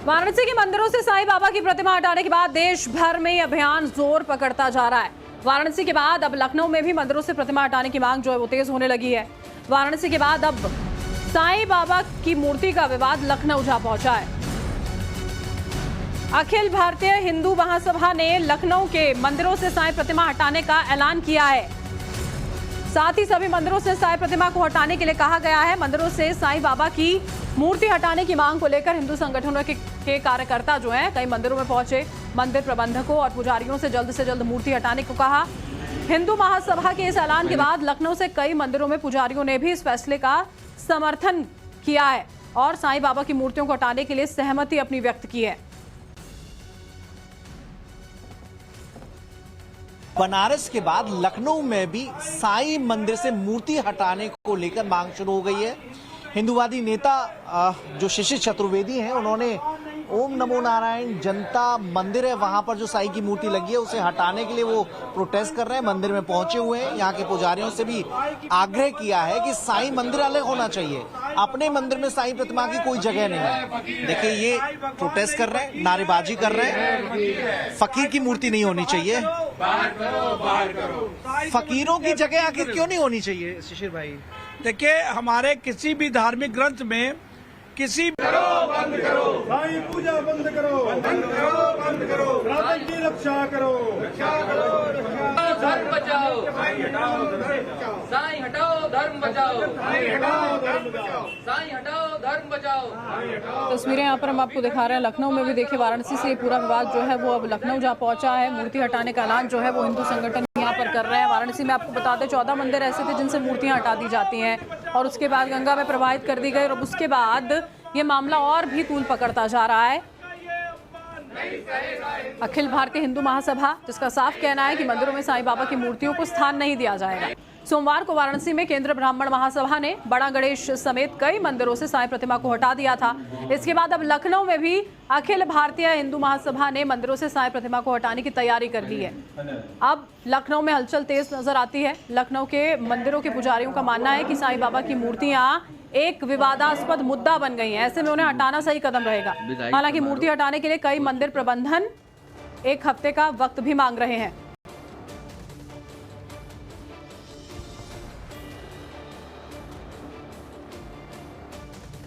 वाराणसी के मंदिरों से साईं बाबा की प्रतिमा हटाने के बाद देश भर में अभियान जोर पकड़ता जा रहा है। वाराणसी के बाद अब लखनऊ में भी मंदिरों से प्रतिमा हटाने की मांग जो है वो तेज होने लगी है। वाराणसी के बाद अब साईं बाबा की मूर्ति का विवाद लखनऊ जा पहुंचा है। अखिल भारतीय हिंदू महासभा ने लखनऊ के मंदिरों से साईं प्रतिमा हटाने का ऐलान किया है। साथ ही सभी मंदिरों से साईं प्रतिमा को हटाने के लिए कहा गया है। मंदिरों से साईं बाबा की मूर्ति हटाने की मांग को लेकर हिंदू संगठनों के कार्यकर्ता जो हैं कई मंदिरों में पहुंचे। मंदिर प्रबंधकों और पुजारियों से जल्द मूर्ति हटाने को कहा। हिंदू महासभा के इस ऐलान के बाद लखनऊ से कई मंदिरों में पुजारियों ने भी इस फैसले का समर्थन किया है और साईं बाबा की मूर्तियों को हटाने के लिए सहमति अपनी व्यक्त की है। बनारस के बाद लखनऊ में भी साईं मंदिर से मूर्ति हटाने को लेकर मांग शुरू हो गई है। हिंदूवादी नेता जो शिशिर चतुर्वेदी हैं, उन्होंने ओम नमो नारायण जनता मंदिर है, वहां पर जो साईं की मूर्ति लगी है उसे हटाने के लिए वो प्रोटेस्ट कर रहे हैं। मंदिर में पहुंचे हुए हैं। यहाँ के पुजारियों से भी आग्रह किया है कि साईं मंदिर अलग होना चाहिए, अपने मंदिर में साईं प्रतिमा की कोई जगह नहीं है। देखिए, ये प्रोटेस्ट कर रहे हैं, नारेबाजी कर रहे हैं। फकीर की मूर्ति नहीं होनी चाहिए। फकीरों की जगह आखिर क्यों नहीं होनी चाहिए शिशिर भाई? देखिए, हमारे किसी भी धार्मिक ग्रंथ में किसी बंद करो साईं पूजा बंद करो बंद करो रावण की रक्षा करो धर्म बचाओ साईं हटाओ धर्म बचाओ साईं हटाओ धर्म बचाओ। तस्वीरें यहाँ पर हम आपको दिखा रहे हैं। लखनऊ में भी देखिए, वाराणसी से पूरा विवाद जो है वो अब लखनऊ जा पहुंचा है। मूर्ति हटाने का ऐलान जो है वो हिंदू संगठन यहाँ पर कर रहे हैं। वाराणसी में आपको बता दें 14 मंदिर ऐसे थे जिनसे मूर्तियां हटा दी जाती हैं और उसके बाद गंगा में प्रवाहित कर दी गई और उसके बाद ये मामला और भी तूल पकड़ता जा रहा है। अखिल भारतीय हिंदू महासभा जिसका साफ कहना है कि मंदिरों में साईं बाबा की मूर्तियों को स्थान नहीं दिया जाएगा। सोमवार को वाराणसी में केंद्रीय ब्राह्मण महासभा ने बड़ा गणेश समेत कई मंदिरों से साईं प्रतिमा को हटा दिया था। इसके बाद अब लखनऊ में भी अखिल भारतीय हिंदू महासभा ने मंदिरों से साईं प्रतिमा को हटाने की तैयारी कर ली है। अब लखनऊ में हलचल तेज नजर आती है। लखनऊ के मंदिरों के पुजारियों का मानना है कि साईं बाबा की मूर्तियां एक विवादास्पद मुद्दा बन गई हैं। ऐसे में उन्हें हटाना सही कदम रहेगा। हालांकि मूर्ति हटाने के लिए कई मंदिर प्रबंधन 1 हफ्ते का वक्त भी मांग रहे हैं।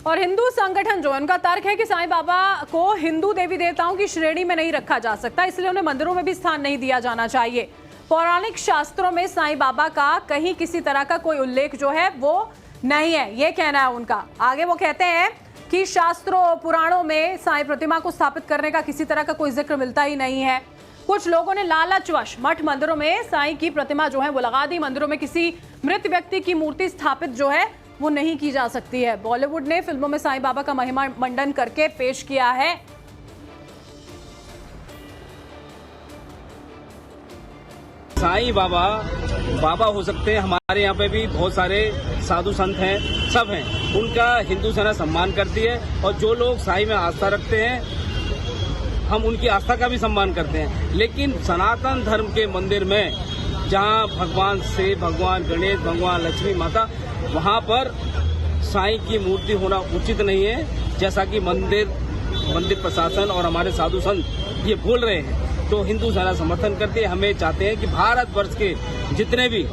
और हिंदू संगठन जो उनका तर्क है कि साईं बाबा को हिंदू देवी देवताओं की श्रेणी में नहीं रखा जा सकता, इसलिए उन्हें मंदिरों में भी स्थान नहीं दिया जाना चाहिए। पौराणिक शास्त्रों में साईं बाबा का कहीं किसी तरह का कोई उल्लेख जो है वो नहीं है, ये कहना है उनका। आगे वो कहते हैं कि शास्त्रों पुराणों में साईं प्रतिमा को स्थापित करने का किसी तरह का कोई जिक्र मिलता ही नहीं है। कुछ लोगों ने लालचवश मठ मंदिरों में साईं की प्रतिमा जो है वो लगा दी। मंदिरों में किसी मृत व्यक्ति की मूर्ति स्थापित जो है वो नहीं की जा सकती है। बॉलीवुड ने फिल्मों में साईं बाबा का महिमा मंडन करके पेश किया है। साईं बाबा हो सकते हैं। हमारे यहाँ पे भी बहुत सारे साधु संत हैं, सब हैं। उनका हिंदू सेना सम्मान करती है और जो लोग साईं में आस्था रखते हैं हम उनकी आस्था का भी सम्मान करते हैं। लेकिन सनातन धर्म के मंदिर में जहाँ भगवान शिव, भगवान गणेश, भगवान लक्ष्मी माता, वहाँ पर साईं की मूर्ति होना उचित नहीं है, जैसा कि मंदिर प्रशासन और हमारे साधु संत ये बोल रहे हैं। तो हिंदू सेना समर्थन करती है। हमें चाहते हैं कि भारतवर्ष के जितने भी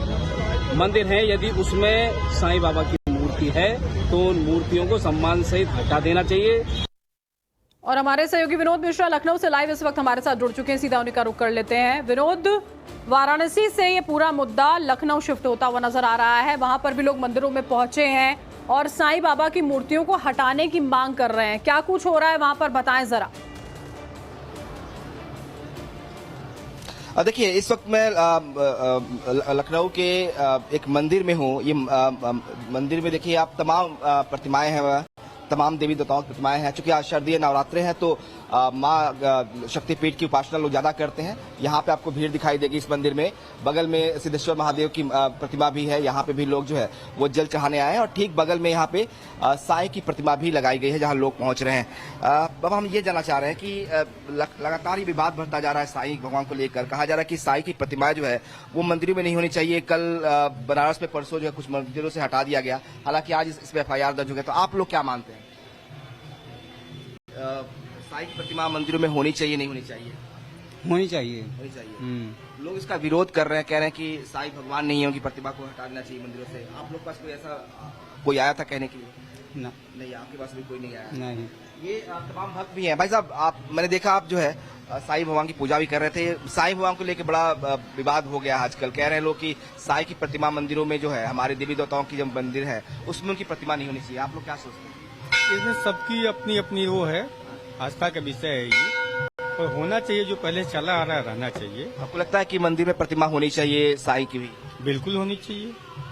मंदिर हैं, यदि उसमें साईं बाबा की मूर्ति है तो उन मूर्तियों को सम्मान सहित हटा देना चाहिए। और हमारे सहयोगी विनोद मिश्रा लखनऊ से लाइव इस वक्त हमारे साथ जुड़ चुके हैं। सीधा उन्हीं का रुख कर लेते हैं। विनोद, वाराणसी से ये पूरा मुद्दा लखनऊ शिफ्ट होता हुआ नजर आ रहा है। वहां पर भी लोग मंदिरों में पहुंचे हैं और साईं बाबा की मूर्तियों को हटाने की मांग कर रहे हैं। क्या कुछ हो रहा है वहां पर, बताएं जरा। देखिए, इस वक्त मैं लखनऊ के एक मंदिर में हूँ। ये मंदिर में देखिए आप तमाम प्रतिमाएं हैं, तमाम देवी देवताओं की प्रतिमाएं हैं। चूंकि आज शारदीय नवरात्रे हैं तो माँ शक्तिपीठ की उपासना लोग ज्यादा करते हैं। यहाँ पे आपको भीड़ दिखाई देगी इस मंदिर में। बगल में सिद्धेश्वर महादेव की प्रतिमा भी है, यहाँ पे भी लोग जो है वो जल चढ़ाने आए हैं। और ठीक बगल में यहाँ पे साईं की प्रतिमा भी लगाई गई है जहाँ लोग पहुंच रहे हैं। अब हम ये जानना चाह रहे हैं कि लगातार ये विवाद बढ़ता जा रहा है साईं भगवान को लेकर। कहा जा रहा है कि साईं की प्रतिमा जो है वो मंदिरों में नहीं होनी चाहिए। कल बनारस में परसों जो है कुछ मंदिरों से हटा दिया गया, हालांकि आज इस पर FIR दर्ज हो गया। तो आप लोग क्या मानते हैं? साईं की प्रतिमा मंदिरों में होनी चाहिए, नहीं होनी चाहिए? होनी चाहिए। होनी चाहिए। लोग इसका विरोध कर रहे हैं, कह रहे हैं कि साईं भगवान नहीं है, उनकी प्रतिमा को हटाना चाहिए मंदिरों से। आप लोग पास कोई ऐसा कोई आया था कहने के लिए? ना, नहीं, आपके पास भी कोई नहीं आया? नहीं। ये तमाम भक्त भी हैं। भाई साहब, मैंने देखा आप जो है साईं भगवान की पूजा भी कर रहे थे। साईं भगवान को लेकर बड़ा विवाद हो गया आजकल। कह रहे हैं लोग कि साईं की प्रतिमा मंदिरों में जो है, हमारे देवी देवताओं की जो मंदिर है उसमें उनकी प्रतिमा नहीं होनी चाहिए। आप लोग क्या सोचते हैं? इसमें सबकी अपनी अपनी वो है, आस्था का विषय है ये, और होना चाहिए। जो पहले चला आ रहा है रहना चाहिए। आपको लगता है कि मंदिर में प्रतिमा होनी चाहिए साईं की भी? बिल्कुल होनी चाहिए।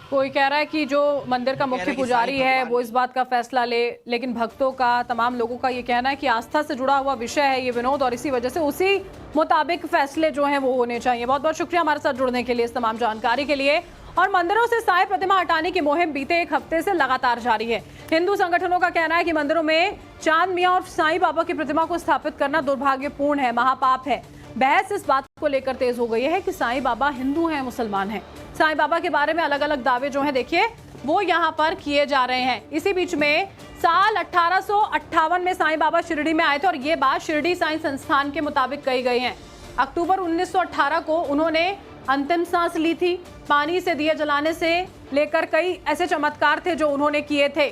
कोई कह रहा है कि जो मंदिर का मुख्य पुजारी है वो इस बात का फैसला ले, लेकिन भक्तों का, तमाम लोगों का ये कहना है कि आस्था से जुड़ा हुआ विषय है ये विनोद, और इसी वजह से उसी मुताबिक फैसले जो हैं वो होने चाहिए। बहुत बहुत शुक्रिया हमारे साथ जुड़ने के लिए, इस तमाम जानकारी के लिए। और मंदिरों से साईं प्रतिमा हटाने की मुहिम बीते एक हफ्ते से लगातार जारी है। हिंदू संगठनों का कहना है कि मंदिरों में चांद मियां और साईं बाबा की प्रतिमा को स्थापित करना दुर्भाग्यपूर्ण है, महापाप है। बहस इस बात को लेकर तेज हो गई है कि साईं बाबा हिंदू हैं, मुसलमान हैं। साईं बाबा के बारे में अलग अलग दावे जो हैं देखिए वो यहाँ पर किए जा रहे हैं। इसी बीच में साल 1858 में साईं बाबा शिरडी में आए थे, और ये बात शिरडी साईं संस्थान के मुताबिक कही गई है। अक्टूबर 1918 को उन्होंने अंतिम सांस ली थी। पानी से दिए जलाने से लेकर कई ऐसे चमत्कार थे जो उन्होंने किए थे।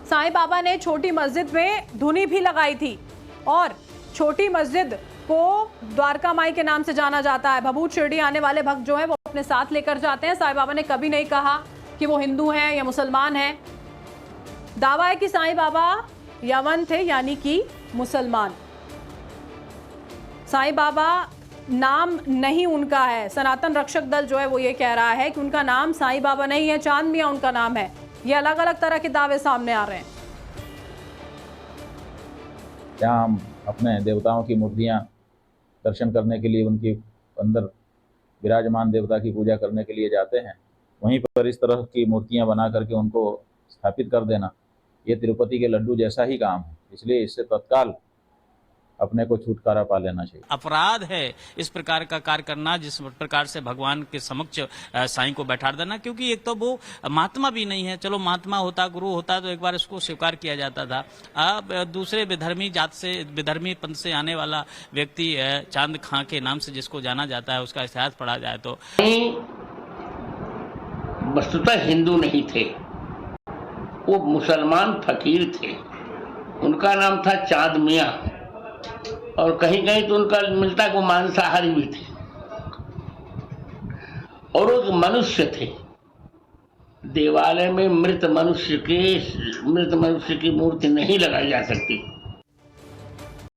साईं बाबा ने छोटी मस्जिद में धुनी भी लगाई थी, और छोटी मस्जिद को द्वारका माई के नाम से जाना जाता है। भभूत शिरडी आने वाले भक्त जो हैं वो अपने साथ लेकर जाते हैं। साईं बाबा ने कभी नहीं कहा कि वो हिंदू हैं या मुसलमान हैं। दावा है कि साईं बाबा यवन थे, यानी कि मुसलमान। साईं बाबा नाम नहीं उनका है। सनातन रक्षक दल जो है वो ये कह रहा है कि उनका नाम साईं बाबा नहीं है, चांद मियां उनका नाम है। ये अलग अलग तरह के दावे सामने आ रहे हैं। जहाँ हम अपने देवताओं की मूर्तियाँ दर्शन करने के लिए, उनके अंदर विराजमान देवता की पूजा करने के लिए जाते हैं, वहीं पर इस तरह की मूर्तियाँ बना करके उनको स्थापित कर देना, ये तिरुपति के लड्डू जैसा ही काम है। इसलिए इससे तत्काल अपने को छुटकारा पा लेना चाहिए। अपराध है इस प्रकार का कार्य करना, जिस प्रकार से भगवान के समक्ष साईं को बैठा देना, क्योंकि एक तो वो महात्मा भी नहीं है। चलो महात्मा होता, गुरु होता तो एक बार इसको स्वीकार किया जाता था। अब दूसरे विधर्मी जात से, विधर्मी पंथ से आने वाला व्यक्ति चांद खां के नाम से जिसको जाना जाता है, उसका इतिहास पढ़ा जाए तो वस्तुतः हिंदू नहीं थे, वो मुसलमान फकीर थे। उनका नाम था चांद मियां, और कहीं कहीं तो उनका मिलता है वो मांसाहारी भी थे, और वो मनुष्य थे। देवालय में मृत मनुष्य की मूर्ति नहीं लगाई जा सकती।